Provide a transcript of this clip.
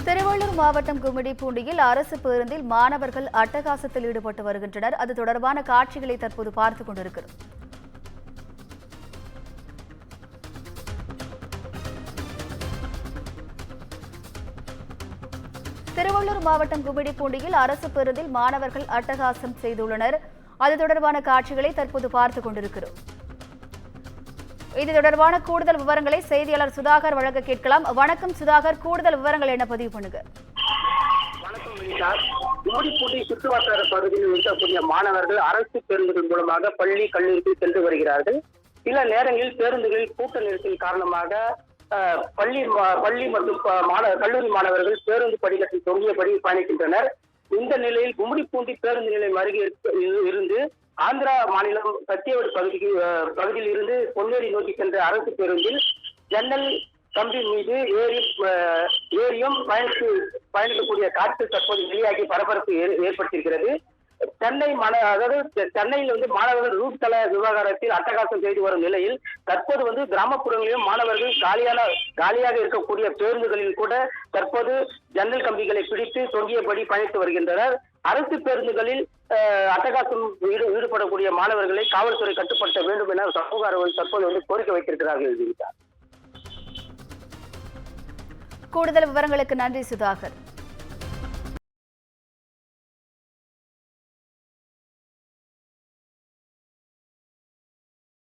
திருவள்ளூர் மாவட்டம் கும்மிடிப்பூண்டியில் அரசு பேருந்தில் மாணவர்கள் அட்டகாசத்தில் ஈடுபட்டு வருகின்றனர். அது தொடர்பான காட்சிகளை தற்போது பார்த்துக் கொண்டிருக்கிறோம். திருவள்ளூர் மாவட்டம் கும்மிடிப்பூண்டியில் அரசு பேருந்தில் மாணவர்கள் அட்டகாசம் செய்துள்ளனர். அது தொடர்பான காட்சிகளை தற்போது பார்த்துக் கொண்டிருக்கிறோம். இது தொடர்பான கூடுதல் விவரங்களை செய்தியாளர் சுதாகர் வழங்க கேட்கலாம். வணக்கம் சுதாகர், கூடுதல் விவரங்கள் என்ன பதிவு பண்ணுங்க. வணக்கம் வினிதா. கும்மிடிப்பூண்டி சுற்றுவட்டார பகுதியில் இருக்கக்கூடிய மாணவர்கள் அரசு பேருந்துகள் மூலமாக பள்ளி கல்லூரிக்கு சென்று வருகிறார்கள். சில நேரங்களில் பேருந்துகளில் கூட்ட நெரிசல் காரணமாக பள்ளி மற்றும் கல்லூரி மாணவர்கள் பேருந்து படிக்கட்டில் தொங்கியபடி பயணிக்கின்றனர். இந்த நிலையில் கும்மிடிப்பூண்டி பேருந்து நிலையம் அருகே இருந்து ஆந்திரா மாநிலம் சத்தியவடி பகுதியில் இருந்து பொன்னேரி நோக்கி சென்ற அரசு பேருந்தில் ஜன்னல் கம்பி மீது ஏரியும் பயணிக்கக்கூடிய காற்று தற்போது வெளியாகி பரபரப்பு ஏற்படுத்தியிருக்கிறது. சென்னையில் மாணவர்கள் ரூட் தள விவகாரத்தில் அட்டகாசம் செய்து வரும் நிலையில் தற்போது கிராமப்புறங்களிலும் மாணவர்கள் காலியாக இருக்கக்கூடிய பேருந்துகளில் கூட தற்போது ஜன்னல் கம்பிகளை பிடித்து தொங்கியபடி பயணித்து வருகின்றனர். அரசு பேருந்துகளில் அட்டகாசம் ஈடுபடக்கூடிய மாணவர்களை காவல்துறை கட்டுப்படுத்த வேண்டும் என சமூக ஆர்வலர்கள் தற்போது கோரிக்கை வைத்திருக்கிறார்கள். கூடுதல் விவரங்களுக்கு நன்றி சுதாகர்.